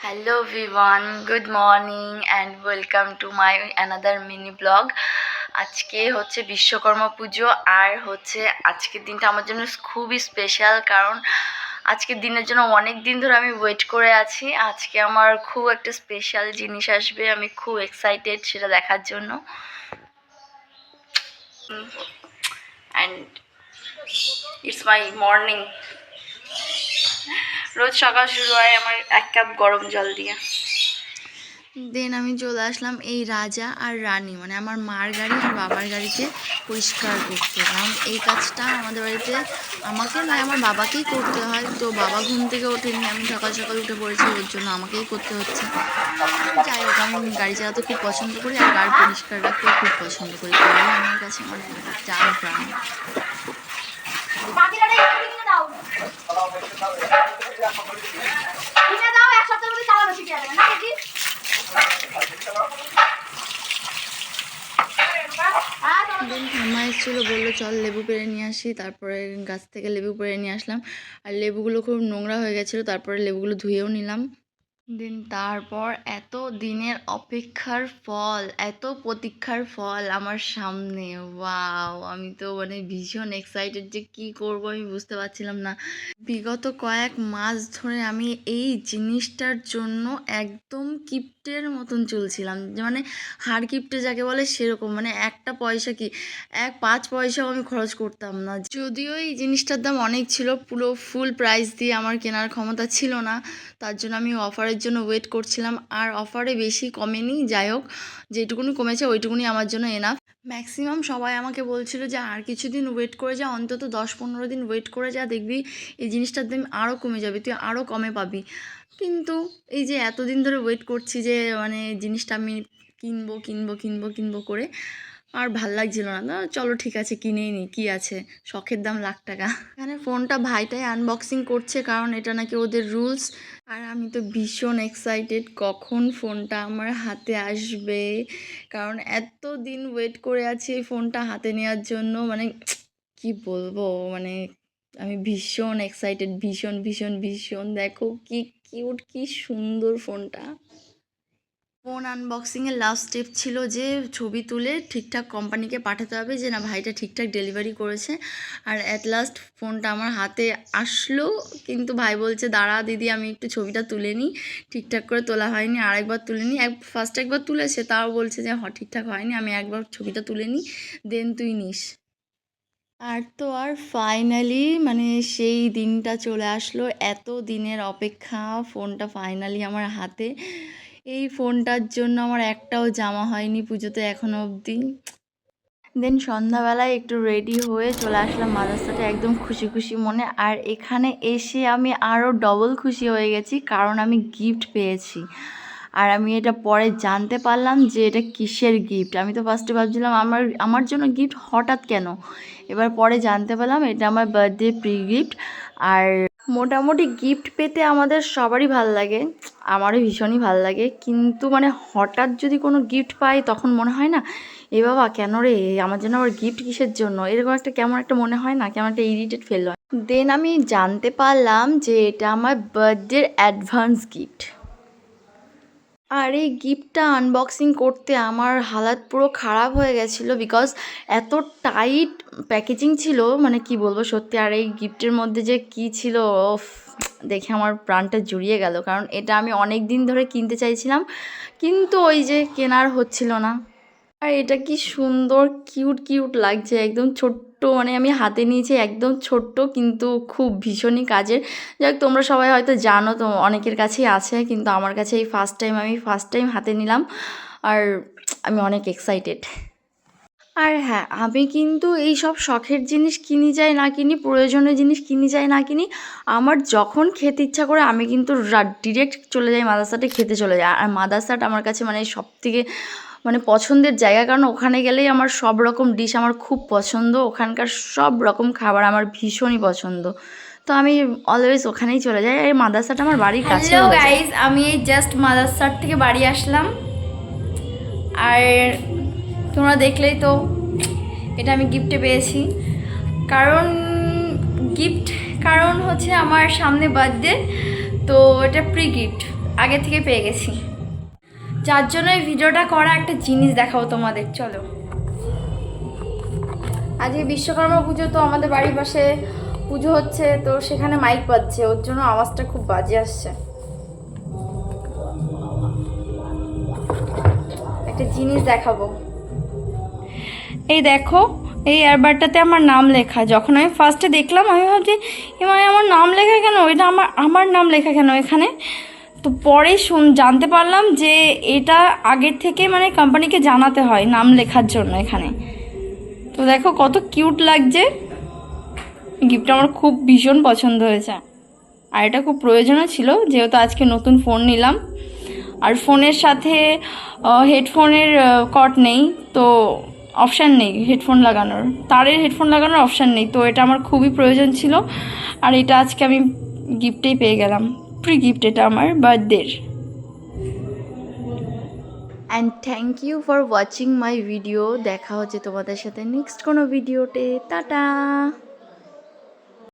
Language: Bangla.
Hello everyone, good morning and welcome to my another mini blog. আজকে হচ্ছে বিশ্বকর্মা পুজো আর হচ্ছে আজকের দিনটা আমার জন্য খুবই স্পেশাল, কারণ আজকের দিনের জন্য অনেক দিন ধরে আমি ওয়েট করে আছি। আজকে আমার খুব একটা স্পেশাল জিনিস আসবে, আমি খুব এক্সাইটেড সেটা দেখার জন্য। And it's my morning. রোজ সকাল শুরু হয় আমার 1 কাপ গরম জল দিয়ে। দেন আমি চলে আসলাম এই রাজা আর রানী মানে আমার মার গাড়ি আর বাবার গাড়িকে পরিষ্কার করতে, কারণ এই কাজটা আমাদের বাড়িতে আমাকে নয় আমার বাবাকেই করতে হয়। তো বাবা ঘুম থেকে ওঠেনি, আমি সকাল সকাল উঠে পড়েছি, ওর জন্য আমাকেই করতে হচ্ছে। যাই হোক, আমি গাড়ি চালাতে খুব পছন্দ করি আর গাড়ি পরিষ্কার রাখতেও খুব পছন্দ করি, তাই আমার কাছে আমার চার প্রাণ। ঠাম্মা এসেছিল, বললো চল লেবু পেড়ে নিয়ে আসি। তারপরে গাছ থেকে লেবু পেড়ে নিয়ে আসলাম, আর লেবুগুলো খুব নোংরা হয়ে গেছিলো, তারপরে লেবুগুলো ধুয়েও নিলাম। তারপর এত দিনের অপেক্ষার ফল, এত প্রতীক্ষার ফল আমার সামনে। ওয়াও, আমি তো মানে ভীষণ এক্সাইটেড যে কি করব আমি বুঝতে পারছিলাম না। বিগত কয়েক মাস ধরে আমি এই জিনিসটার জন্য একদম কিপ্টের মতন চলছিলাম, যে মানে হাড় কিপ্টে যাকে বলে সেরকম, মানে একটা পয়সা কি 5 পয়সাও আমি খরচ করতাম না। যদিও এই জিনিসটার দাম অনেক ছিল, পুরো ফুল প্রাইস দিয়ে আমার কেনার ক্ষমতা ছিল না, তার জন্য আমি অফারের জন্য ওয়েট করছিলাম। আর অফারে বেশি কমেনি, যাই হোক যেটুকুনি কমেছে ওইটুকুনি আমার জন্য এনাফ। ম্যাক্সিমাম সবাই আমাকে বলছিল যে আর কিছুদিন ওয়েট করে যা, অন্তত 10-15 দিন ওয়েট করে যা, দেখবি এই জিনিসটার দাম আরও কমে যাবে, তুই আরও কমে পাবি। কিন্তু এই যে এতদিন ধরে ওয়েট করছি যে মানে জিনিসটা আমি কিনবো কিনবো কিনবো কিনবো করে আর ভাল লাগছিল না, চলো ঠিক আছে কিনেই নিই, কী আছে, শখের দাম লাখ টাকা। এখানে ফোনটা ভাইটাই আনবক্সিং করছে, কারণ এটা নাকি ওদের রুলস। আর আমি তো ভীষণ এক্সাইটেড কখন ফোনটা আমার হাতে আসবে, কারণ এত দিন ওয়েট করে আছি এই ফোনটা হাতে নেওয়ার জন্য। মানে কি বলবো, মানে আমি ভীষণ এক্সাইটেড, ভীষণ ভীষণ ভীষণ। দেখো কি কিউট, কি সুন্দর ফোনটা। ফোন আনবক্সিংয়ের লাস্ট স্টেপ ছিল যে ছবি তুলে ঠিকঠাক কোম্পানিকে পাঠাতে হবে যে না ভাইটা ঠিকঠাক ডেলিভারি করেছে। আর অ্যাট লাস্ট ফোনটা আমার হাতে আসলো, কিন্তু ভাই বলছে দাঁড়া দিদি আমি একটু ছবিটা তুলে নিই, ঠিকঠাক করে তোলা হয়নি, আরেকবার তুলে নিই। ফার্স্ট একবার তুলেছে, তাও বলছে যে ঠিকঠাক হয়নি, আমি একবার ছবিটা তুলে নিই, দেন তুই নিস। আর তো আর ফাইনালি মানে সেই দিনটা চলে আসলো, এত দিনের অপেক্ষা, ফোনটা ফাইনালি আমার হাতে। এই ফোনটার জন্য আমার একটাও জামা হয়নি পুজোতে এখনো অবধি। দেন সন্ধ্যাবেলায় একটু রেডি হয়ে চলে আসলাম মাদ্রাসাতে, একদম খুশি খুশি মনে। আর এখানে এসে আমি আরও ডবল খুশি হয়ে গেছি, কারণ আমি গিফট পেয়েছি। আর আমি এটা পরে জানতে পারলাম যে এটা কিসের গিফট। আমি তো ফার্স্টে ভাবছিলাম আমার জন্য গিফট হঠাৎ কেন, এবার পরে জানতে পারলাম এটা আমার বার্থডে প্রি গিফট। আর মোটামুটি গিফট পেতে আমাদের সবারই ভাল লাগে, আমারও ভীষণই ভাল লাগে, কিন্তু মানে হঠাৎ যদি কোনো গিফট পাই তখন মনে হয় না এ বাবা কেন রে, আমার জন্য আবার গিফট কিসের জন্য, এরকম একটা কেমন একটা মনে হয় না, কেমন একটা ইরিটেট ফিল হয়। দেন আমি জানতে পারলাম যে এটা আমার বার্থডের অ্যাডভান্স গিফট। আর এই গিফটটা আনবক্সিং করতে আমার হালাত পুরো খারাপ হয়ে গেছিলো, বিকজ এত টাইট প্যাকেজিং ছিল, মানে কি বলবো সত্যি। আর এই গিফটের মধ্যে যে কি ছিল দেখে আমার প্রাণটা জুড়িয়ে গেল, কারণ এটা আমি অনেক দিন ধরে কিনতে চাইছিলাম, কিন্তু ওই যে কেনার হচ্ছিল না। আর এটা কি সুন্দর কিউট কিউট লাগছে, একদম ছোট্ট, মানে আমি হাতে নিয়েছি একদম ছোট্ট, কিন্তু খুব ভীষণই কাজের। যাক তোমরা সবাই হয়তো জানো, তো অনেকের কাছেই আছে, কিন্তু আমার কাছে এই আমি ফার্স্ট টাইম হাতে নিলাম, আর আমি অনেক এক্সাইটেড। আর হ্যাঁ, আমি কিন্তু এই সব শখের জিনিস কিনি যাই না কিনি, প্রয়োজনীয় জিনিস কিনি যাই না কিনি, আমার যখন খেতে ইচ্ছা করে আমি কিন্তু ডিরেক্ট চলে যাই মাদ্রাসাতে, খেতে চলে যাই। আর মাদ্রাসাটা আমার কাছে মানে সব থেকে মানে পছন্দের জায়গা, কারণ ওখানে গেলেই আমার সব রকম ডিশ আমার খুব পছন্দ, ওখানকার সব রকম খাবার আমার ভীষণই পছন্দ, তো আমি অলওয়েজ ওখানেই চলে যাই। আর মাদ্রাসাটা আমার বাড়ির কাছে। হ্যালো গাইজ, আমি এই জাস্ট মাদ্রাসার থেকে বাড়ি আসলাম, আর তোমরা দেখলেই তো এটা আমি গিফটে পেয়েছি। কারণ হচ্ছে আমার সামনে বার্থডে, তো এটা প্রি গিফট। আগে থেকে পেয়ে গেছি, যার জন্য এই ভিডিওটা করা। একটা জিনিস দেখাবো তোমাদের, চলো। আজকে বিশ্বকর্মা পুজো, তো আমাদের বাড়ির পাশে পুজো হচ্ছে, তো সেখানে মাইক বাজছে, ওর জন্য আওয়াজটা খুব বাজে আসছে। একটা জিনিস দেখাবো, এই দেখো, এই এয়ারবাডটাতে আমার নাম লেখা। যখন আমি ফার্স্টে দেখলাম আমি ভাবছি মানে আমার নাম লেখা কেন, এটা আমার নাম লেখা কেন এখানে। তো পরে জানতে পারলাম যে এটা আগের থেকে মানে কোম্পানিকে জানাতে হয় নাম লেখার জন্য এখানে। তো দেখো কত কিউট লাগছে, গিফটটা আমার খুব ভীষণ পছন্দ হয়েছে। আর এটা খুব প্রয়োজনও ছিল, যেহেতু আজকে নতুন ফোন নিলাম, আর ফোনের সাথে হেডফোনের কর্ড নেই, তো অপশান নেই হেডফোন লাগানোর, তারের হেডফোন লাগানোর অপশান নেই, তো এটা আমার খুবই প্রয়োজন ছিল। আর এটা আজকে আমি গিফটেই পেয়ে গেলাম, ফ্রি গিফট, এটা আমার বার্থডের। And thank you for watching my video. দেখা হচ্ছে তোমাদের সাথে নেক্সট কোনো ভিডিওতে। টাটা।